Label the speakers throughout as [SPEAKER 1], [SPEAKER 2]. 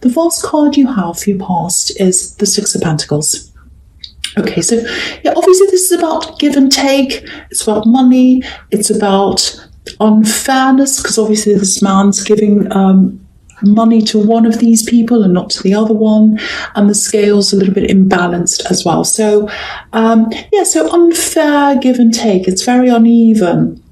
[SPEAKER 1] the vase card you have for your past is the Six of Pentacles. Okay, so yeah, obviously this is about give and take. It's about money. It's about unfairness, because obviously this man's giving money to one of these people and not to the other one, and the scale's a little bit imbalanced as well. So so unfair give and take. It's very uneven.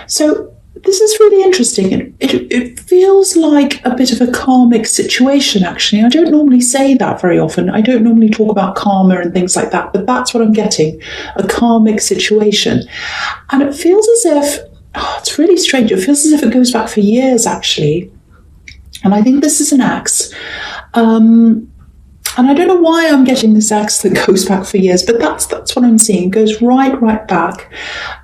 [SPEAKER 1] So this is really interesting. It feels like a bit of a karmic situation, actually. I don't normally say that very often. I don't normally talk about karma and things like that, but that's what I'm getting, a karmic situation. And it feels as if, it's really strange, it feels as if it goes back for years, actually. And I think this is an axe. And I don't know why I'm getting this axe that goes back for years, but that's what I'm seeing. It goes right back.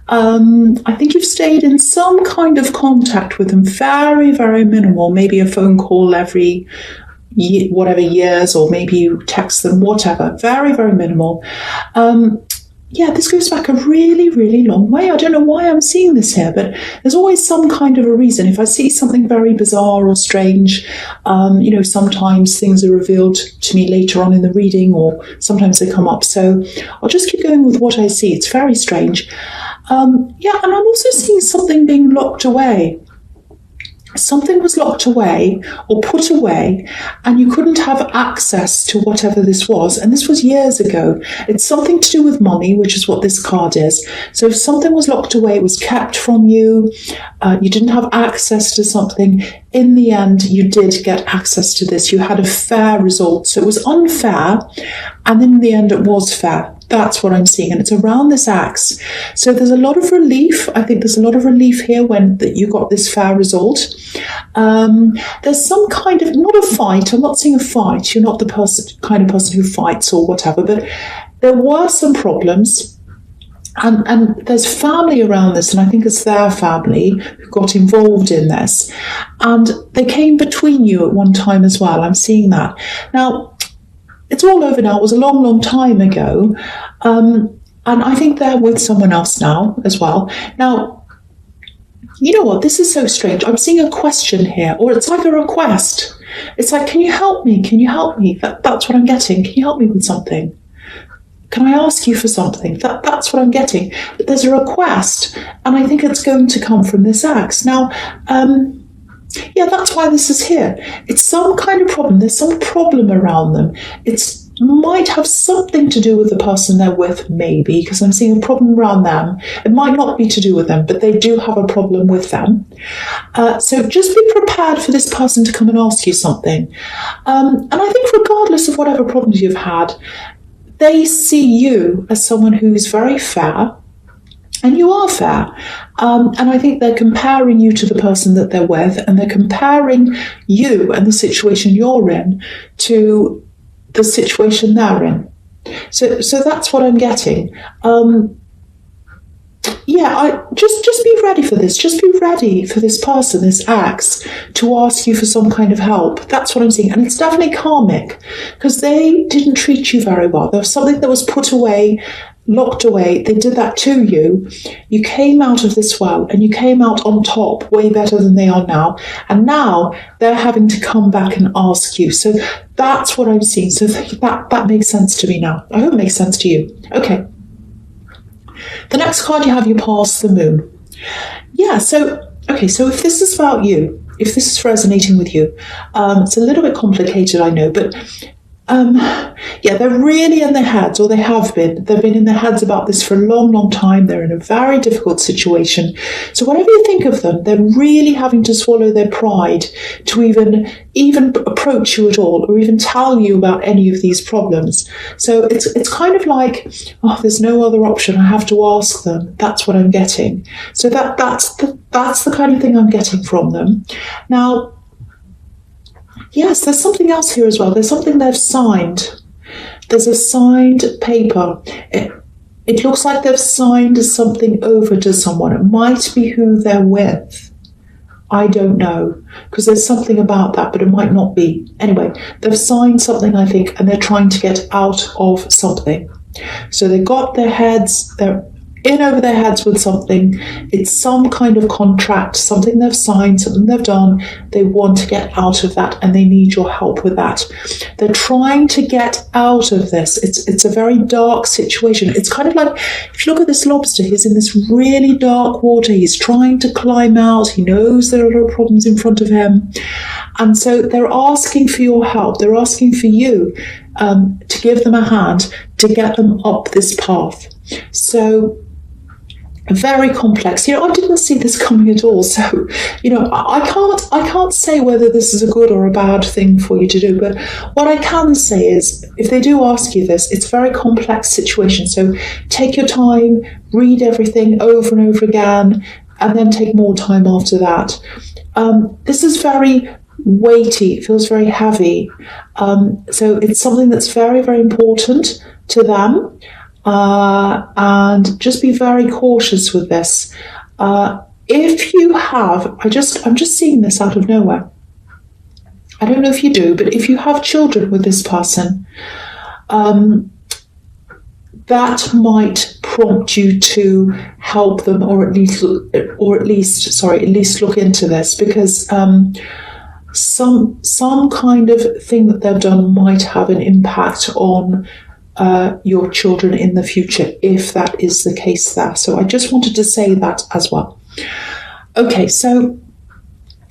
[SPEAKER 1] I think you've stayed in some kind of contact with them, very, very minimal, maybe a phone call every years, or maybe you text them, whatever, very, very minimal. This goes back a really, really long way. I don't know why I'm seeing this here, but there's always some kind of a reason. If I see something very bizarre or strange, sometimes things are revealed to me later on in the reading, or sometimes they come up. So I'll just keep going with what I see. It's very strange. And I'm also seeing something being locked away. Something was locked away or put away, and you couldn't have access to whatever this was. And this was years ago. It's something to do with money, which is what this card is. So if something was locked away, it was kept from you, you didn't have access to something. In the end, you did get access to this. You had a fair result. So it was unfair, and in the end, it was fair. That's what I'm seeing, and it's around this axe. So there's a lot of relief. I think there's a lot of relief here that you got this fair result. There's some kind of, not a fight. I'm not saying a fight. You're not the kind of person who fights or whatever, but there were some problems. And there's family around this, and I think it's their family who got involved in this. And they came between you at one time as well. I'm seeing that. Now, it's all over now. It was a long, long time ago. And I think they're with someone else now as well. Now, you know what? This is so strange. I'm seeing a question here, or it's like a request. It's like, can you help me? Can you help me? That's what I'm getting. Can you help me with something? Can I ask you for something? That's what I'm getting. But there's a request, and I think it's going to come from this axe. Now, that's why this is here. It's some kind of problem. There's some problem around them. It might have something to do with the person they're with, maybe, because I'm seeing a problem around them. It might not be to do with them, but they do have a problem with them. So just be prepared for this person to come and ask you something. And I think regardless of whatever problems you've had, they see you as someone who's very fair, and you are fair. And I think they're comparing you to the person that they're with, and they're comparing you and the situation you're in to the situation they're in. So that's what I'm getting. Just be ready for this. Just be ready for this person, this axe, to ask you for some kind of help. That's what I'm seeing. And it's definitely karmic, because they didn't treat you very well. There was something that was put away, locked away. They did that to you. You came out of this well, and you came out on top, way better than they are now. And now they're having to come back and ask you. So that's what I'm seeing. So that makes sense to me now. I hope it makes sense to you. Okay. The next card you have, you pass the moon. So if this is about you, if this is resonating with you, it's a little bit complicated, I know, but they're really in their heads, or they have been. They've been in their heads about this for a long, long time. They're in a very difficult situation. So whatever you think of them, they're really having to swallow their pride to even approach you at all, or even tell you about any of these problems. So it's kind of like, there's no other option. I have to ask them. That's what I'm getting. So that's the kind of thing I'm getting from them. Now, yes, there's something else here as well. There's something they've signed. There's a signed paper. It looks like they've signed something over to someone. It might be who they're with. I don't know, because there's something about that, but it might not be. Anyway, they've signed something, I think, and they're trying to get out of something. So they've got their heads, in over their heads with something. It's some kind of contract, something they've signed, something they've done. They want to get out of that and they need your help with that. They're trying to get out of this. It's a very dark situation. It's kind of like, if you look at this lobster, he's in this really dark water. He's trying to climb out. He knows there are a lot of problems in front of him. And so they're asking for your help. They're asking for you to give them a hand to get them up this path. So very complex. I didn't see this coming at all. So, I can't say whether this is a good or a bad thing for you to do. But what I can say is, if they do ask you this, it's a very complex situation. So take your time, read everything over and over again, and then take more time after that. This is very weighty. It feels very heavy. So it's something that's very, very important to them. And just be very cautious with this. If you have, I'm just seeing this out of nowhere. I don't know if you do, but if you have children with this person, that might prompt you to help them, or at least look into this, because some kind of thing that they've done might have an impact on your children in the future, if that is the case there. So I just wanted to say that as well. Okay, so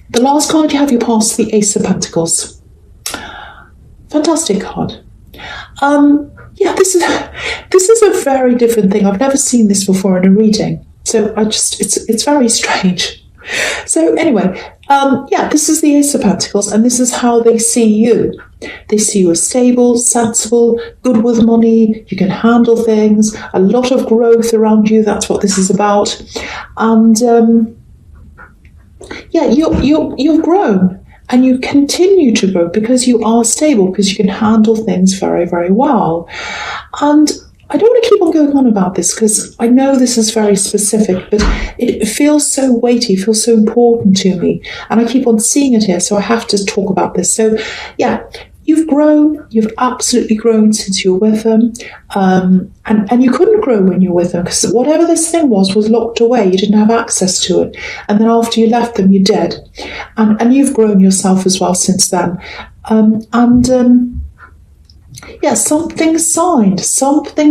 [SPEAKER 1] the last card you have, you pass the Ace of Pentacles. Fantastic card. This is a very different thing. I've never seen this before in a reading. So it's very strange. So anyway, this is the Ace of Pentacles, and this is how they see you. They see you as stable, sensible, good with money. You can handle things, a lot of growth around you. That's what this is about. And you've grown, and you continue to grow because you are stable, because you can handle things very, very well. And I don't want to keep on going on about this because I know this is very specific, but it feels so weighty, feels so important to me. And I keep on seeing it here, so I have to talk about this. So, you've grown, you've absolutely grown since you were with them. And you couldn't grow when you were with them because whatever this thing was locked away. You didn't have access to it. And then after you left them, you did. And you've grown yourself as well since then. Something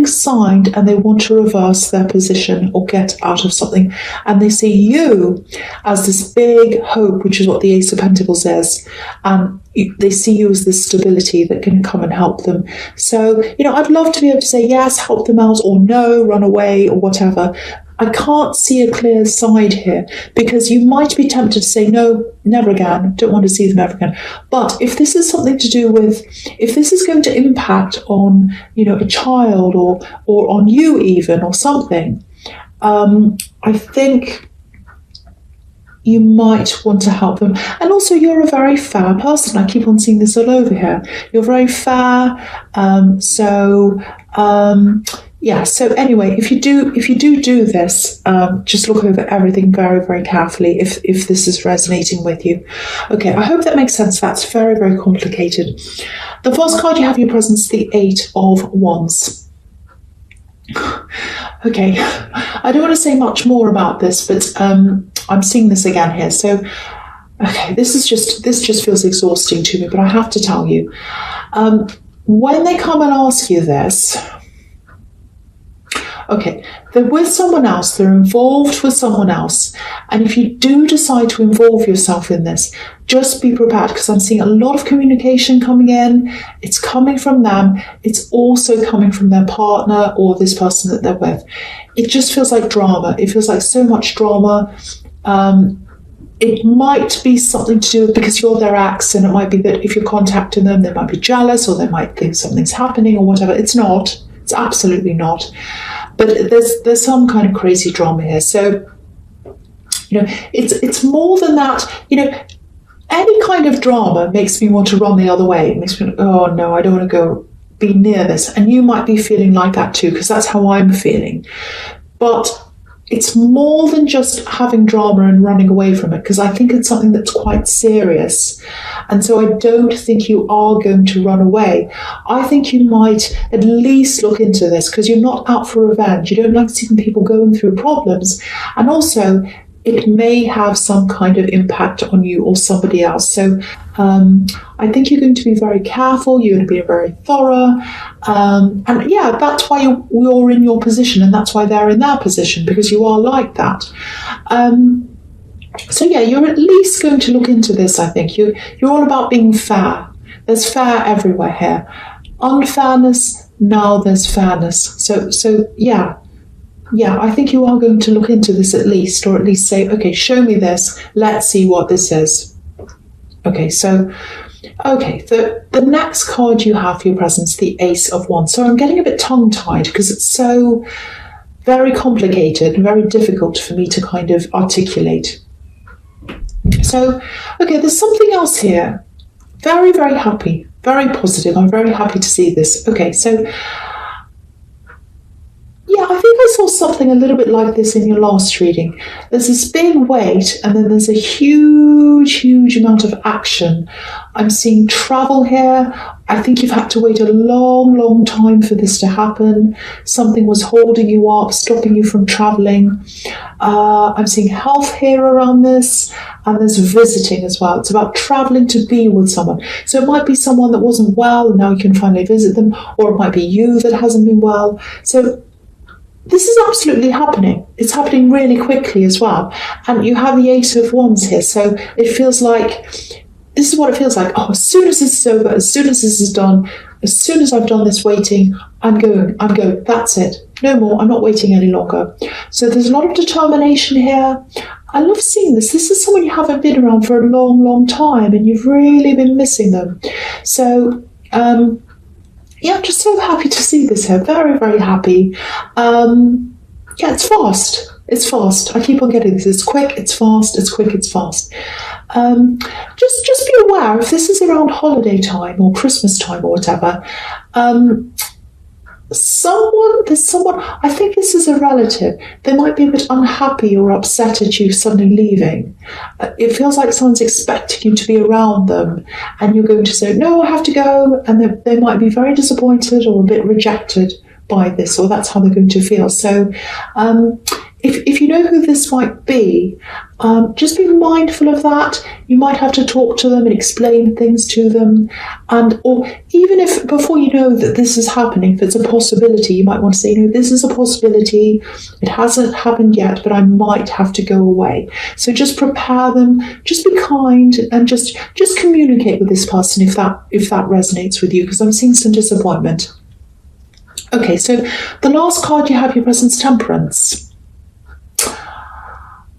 [SPEAKER 1] signed, and they want to reverse their position or get out of something. And they see you as this big hope, which is what the Ace of Pentacles is. And they see you as this stability that can come and help them. So, I'd love to be able to say, yes, help them out, or no, run away, or whatever. I can't see a clear side here, because you might be tempted to say, no, never again, don't want to see them ever again. But if this is something to do with, if this is going to impact on, a child or on you even, or something, I think you might want to help them. And also, you're a very fair person. I keep on seeing this all over here. You're very fair. So anyway, if you do this, just look over everything very, very carefully if this is resonating with you. Okay, I hope that makes sense. That's very, very complicated. The first card you have in your presence, the Eight of Wands. Okay, I don't want to say much more about this, but I'm seeing this again here. So, okay, this just feels exhausting to me, but I have to tell you, when they come and ask you this, okay, they're with someone else, they're involved with someone else. And if you do decide to involve yourself in this, just be prepared, because I'm seeing a lot of communication coming in. It's coming from them. It's also coming from their partner or this person that they're with. It just feels like drama. It feels like so much drama. It might be something to do with, because you're their ex, and it might be that if you're contacting them, they might be jealous, or they might think something's happening or whatever. It's not. It's absolutely not. But there's some kind of crazy drama here. So, it's more than that. Any kind of drama makes me want to run the other way. It makes me, oh no, I don't want to go be near this. And you might be feeling like that too, because that's how I'm feeling. But it's more than just having drama and running away from it, because I think it's something that's quite serious. And so I don't think you are going to run away. I think you might at least look into this, because you're not out for revenge. You don't like seeing people going through problems. And also, it may have some kind of impact on you or somebody else. So I think you're going to be very careful. You're going to be very thorough. And yeah, that's why you're in your position, and that's why they're in their position, because you are like that. So yeah, you're at least going to look into this, I think. You're all about being fair. There's fair everywhere here. Unfairness, now there's fairness. So yeah. Yeah, I think you are going to look into this at least, or at least say, okay, show me this. Let's see what this is. Okay, the next card you have for your presence, the Ace of Wands. So I'm getting a bit tongue-tied because it's so very complicated and very difficult for me to kind of articulate. So, okay, there's something else here. Very, very happy, very positive. I'm very happy to see this. Okay, so yeah, I think I saw something a little bit like this in your last reading. There's this big weight, and then there's a huge, huge amount of action. I'm seeing travel here. I think you've had to wait a long, long time for this to happen. Something was holding you up, stopping you from traveling. I'm seeing health here around this, and there's visiting as well. It's about traveling to be with someone. So it might be someone that wasn't well, and now you can finally visit them, or it might be you that hasn't been well. So this is absolutely happening. It's happening really quickly as well. And you have the Eight of Wands here. So it feels like, this is what it feels like. Oh, as soon as this is over, as soon as this is done, as soon as I've done this waiting, I'm going. That's it. No more. I'm not waiting any longer. So there's a lot of determination here. I love seeing this. This is someone you haven't been around for a long, long time, and you've really been missing them. So, yeah, I'm just so happy to see this here. Very, very happy. Yeah, it's fast. It's fast. I keep on getting this. It's quick, it's fast, it's quick, it's fast. Just be aware, if this is around holiday time or Christmas time or whatever, there's someone, I think this is a relative, they might be a bit unhappy or upset at you suddenly leaving. It feels like someone's expecting you to be around them, and you're going to say, no, I have to go, and they might be very disappointed or a bit rejected by this, or that's how they're going to feel. So if you know who this might be, just be mindful of that. You might have to talk to them and explain things to them. Or even if before you know that this is happening, if it's a possibility, you might want to say, this is a possibility. It hasn't happened yet, but I might have to go away. So just prepare them, just be kind, and just communicate with this person if that resonates with you, because I'm seeing some disappointment. Okay, so the last card you have, your presence, Temperance.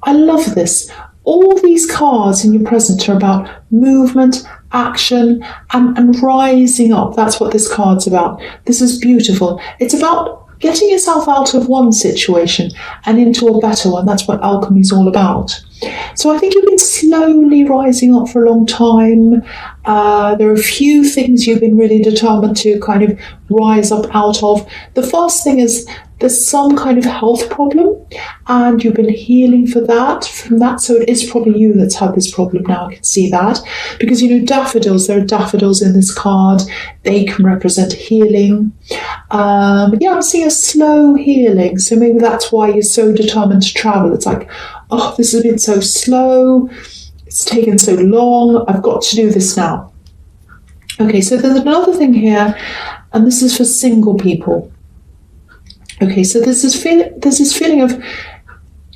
[SPEAKER 1] I love this. All these cards in your present are about movement, action, and rising up. That's what this card's about. This is beautiful. It's about getting yourself out of one situation and into a better one. That's what alchemy is all about. So I think you've been slowly rising up for a long time. There are a few things you've been really determined to kind of rise up out of. The first thing is there's some kind of health problem, and you've been healing from that. So it is probably you that's had this problem now. I can see that. Because, daffodils, there are daffodils in this card. They can represent healing. Yeah, I'm seeing a slow healing. So maybe that's why you're so determined to travel. It's like, oh, this has been so slow. It's taken so long. I've got to do this now. Okay, so there's another thing here, and this is for single people. Okay, so there's this feeling of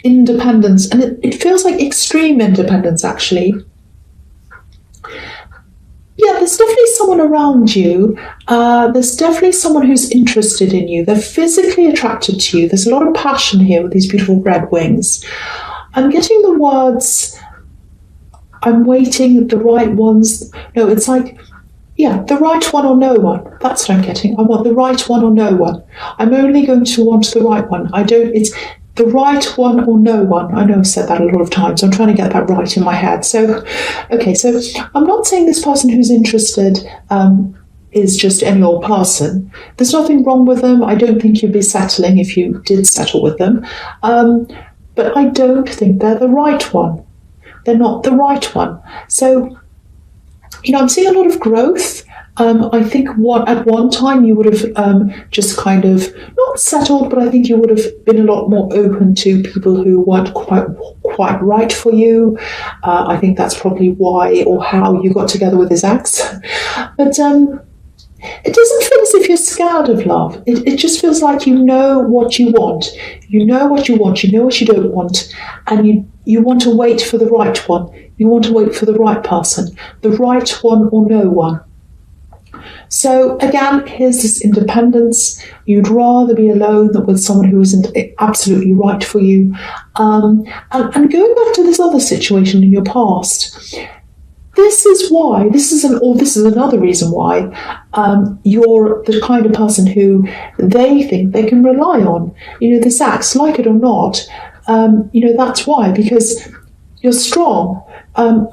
[SPEAKER 1] independence, and it feels like extreme independence, actually. Yeah, there's definitely someone around you. There's definitely someone who's interested in you. They're physically attracted to you. There's a lot of passion here with these beautiful red wings. I'm getting the words, I'm waiting, the right ones. No, it's like, yeah, the right one or no one. That's what I'm getting. I want the right one or no one. I'm only going to want the right one. It's the right one or no one. I know I've said that a lot of times. I'm trying to get that right in my head. So, okay, so I'm not saying this person who's interested is just any old person. There's nothing wrong with them. I don't think you'd be settling if you did settle with them. but I don't think they're the right one. They're not the right one. So, I'm seeing a lot of growth. I think at one time you would have just kind of not settled, but I think you would have been a lot more open to people who weren't quite right for you. I think that's probably why or how you got together with his ex. But it doesn't feel as if you're scared of love. It just feels like you know what you want. You know what you want. You know what you don't want, and you want to wait for the right one. You want to wait for the right person, the right one or no one. So again, here's this independence. You'd rather be alone than with someone who isn't absolutely right for you. And going back to this other situation in your past, this is another reason why you're the kind of person who they think they can rely on. This acts, like it or not, that's why, because you're strong.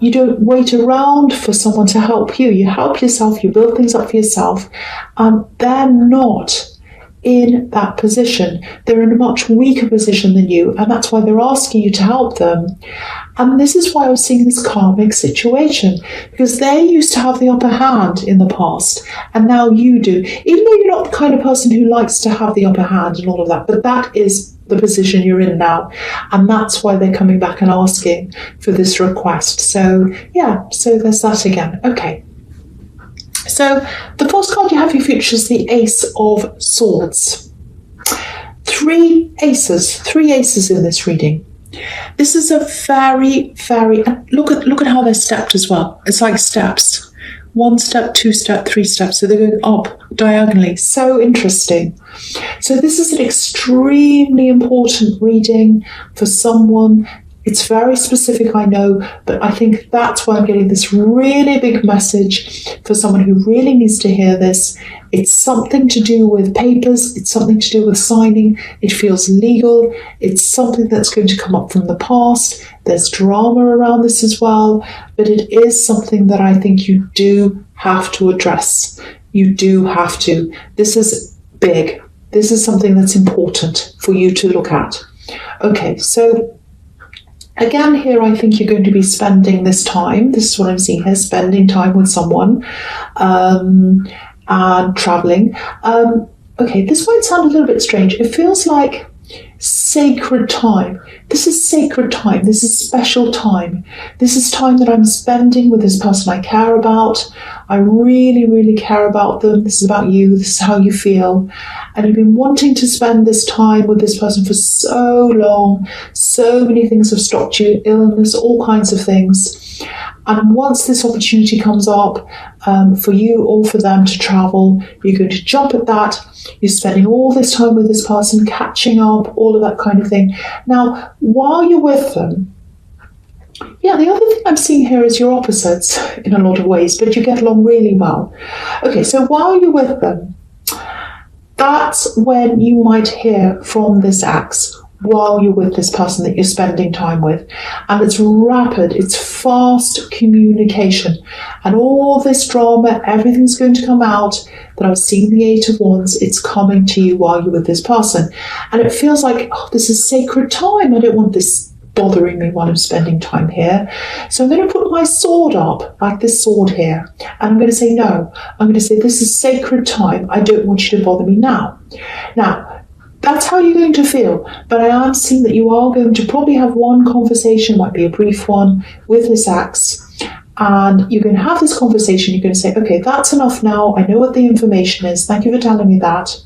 [SPEAKER 1] You don't wait around for someone to help you. You help yourself, you build things up for yourself. They're not in that position. They're in a much weaker position than you, and that's why they're asking you to help them. And this is why I was seeing this karmic situation, because they used to have the upper hand in the past, and now you do. Even though you're not the kind of person who likes to have the upper hand and all of that, but that is the position you're in now, and that's why they're coming back and asking for this request. So there's that again. Okay. So the first card you have for your future is the Ace of Swords. Three aces in this reading. This is a very, very, look at how they're stepped as well. It's like steps. 1 step, 2 step, 3 steps. So they're going up diagonally. So interesting. So this is an extremely important reading for someone. It's very specific, I know, but I think that's why I'm getting this really big message for someone who really needs to hear this. It's something to do with papers. It's something to do with signing. It feels legal. It's something that's going to come up from the past. There's drama around this as well, but it is something that I think you do have to address. You do have to. This is big. This is something that's important for you to look at. Okay, so again, here I think you're going to be spending this time. This is what I'm seeing here, spending time with someone and traveling. Okay, this might sound a little bit strange. It feels like sacred time. This is sacred time. This is special time. This is time that I'm spending with this person I care about. I really, really care about them. This is about you. This is how you feel. And you've been wanting to spend this time with this person for so long. So many things have stopped you, illness, all kinds of things. And once this opportunity comes up for you or for them to travel, you're going to jump at that. You're spending all this time with this person, catching up, all of that kind of thing. Now, while you're with them, the other thing I'm seeing here is you're opposites in a lot of ways, but you get along really well. Okay, so while you're with them, that's when you might hear from this axe while you're with this person that you're spending time with. And it's rapid, it's fast communication. And all this drama, everything's going to come out. That I was seeing the 8 of Wands, it's coming to you while you're with this person. And it feels like, this is sacred time. I don't want this bothering me while I'm spending time here. So I'm going to put my sword up, like this sword here. And I'm going to say, no. I'm going to say, this is sacred time. I don't want you to bother me now. Now, that's how you're going to feel. But I am seeing that you are going to probably have one conversation, might be a brief one, with this axe. And you're going to have this conversation. You're going to say, okay, that's enough now. I know what the information is. Thank you for telling me that.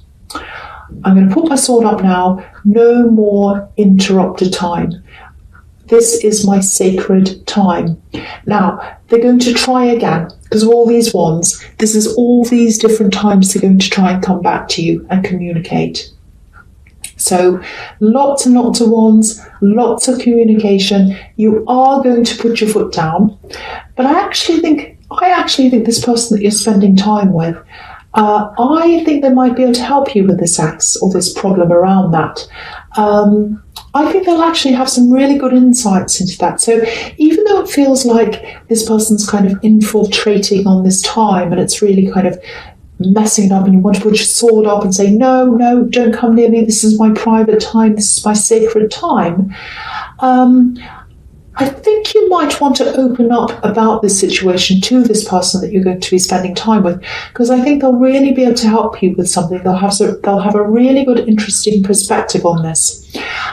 [SPEAKER 1] I'm going to put my sword up now. No more interrupted time. This is my sacred time. Now, they're going to try again because of all these wands. This is all these different times they're going to try and come back to you and communicate. So lots and lots of wands, lots of communication. You are going to put your foot down. But I actually think this person that you're spending time with, I think they might be able to help you with this axe or this problem around that. I think they'll actually have some really good insights into that. So even though it feels like this person's kind of infiltrating on this time and it's really kind of messing it up and you want to put your sword up and say, no, no, don't come near me. This is my private time. This is my sacred time. I think you might want to open up about this situation to this person that you're going to be spending time with, because I think they'll really be able to help you with something. They'll have a really good, interesting perspective on this.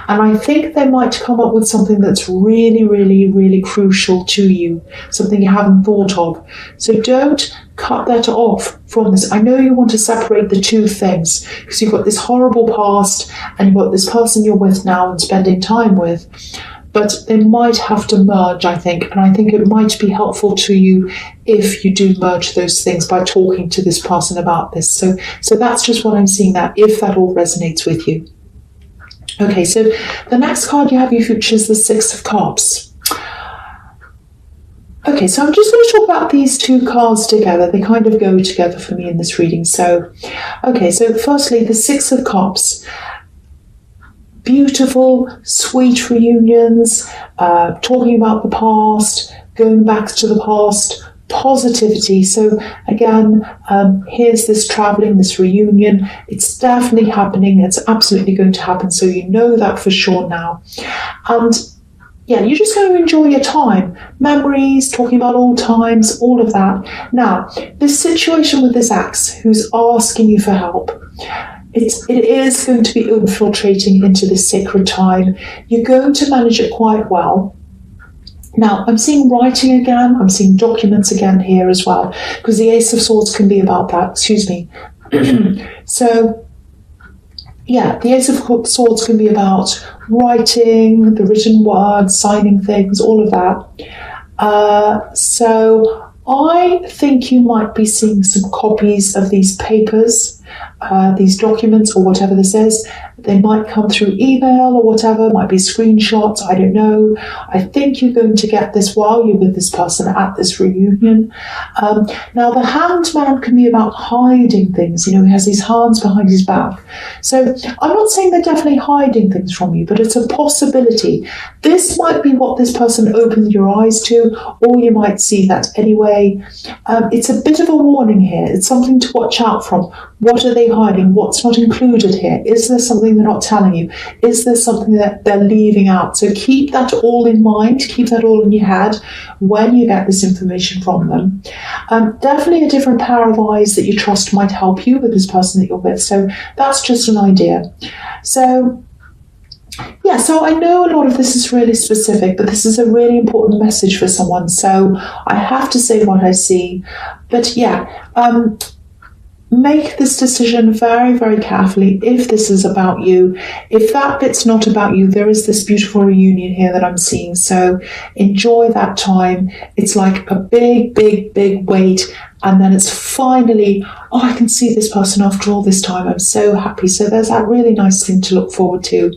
[SPEAKER 1] And I think they might come up with something that's really, really, really crucial to you, something you haven't thought of. So don't cut that off from this. I know you want to separate the two things, because you've got this horrible past and you've got this person you're with now and spending time with. But they might have to merge, I think. And I think it might be helpful to you if you do merge those things by talking to this person about this. So that's just what I'm seeing there, if that all resonates with you. Okay, so the next card you have your future is the Six of Cups. Okay, so I'm just going to talk about these two cards together. They kind of go together for me in this reading. So firstly, the Six of Cups. Beautiful, sweet reunions, talking about the past, going back to the past, positivity. So again, here's this traveling, this reunion. It's definitely happening. It's absolutely going to happen. So you know that for sure now. And yeah, you're just going to enjoy your time. Memories, talking about old times, all of that. Now, this situation with this ex who's asking you for help, it is going to be infiltrating into this sacred time. You're going to manage it quite well. Now, I'm seeing writing again. I'm seeing documents again here as well, because the Ace of Swords can be about that. Excuse me. So, yeah, the Ace of Swords can be about writing, the written word, signing things, all of that. So I think you might be seeing some copies of these papers, these documents, or whatever this is. They might come through email or whatever, might be screenshots, I don't know. I think you're going to get this while you're with this person at this reunion. Now, the Hanged Man can be about hiding things. You know, he has his hands behind his back. So I'm not saying they're definitely hiding things from you, but it's a possibility. This might be what this person opened your eyes to, or you might see that anyway. It's a bit of a warning here. It's something to watch out from. What are they hiding? What's not included here? Is there something they're not telling you? Is there something that they're leaving out? So keep that all in mind, keep that all in your head when you get this information from them. Definitely a different pair of eyes that you trust might help you with this person that you're with. So that's just an idea. So yeah, so I know a lot of this is really specific, but this is a really important message for someone. So I have to say what I see. But yeah, make this decision very, very carefully if this is about you. If that bit's not about you, there is this beautiful reunion here that I'm seeing. So enjoy that time. It's like a big, big, big wait. And then it's finally, oh, I can see this person after all this time. I'm so happy. So there's that really nice thing to look forward to.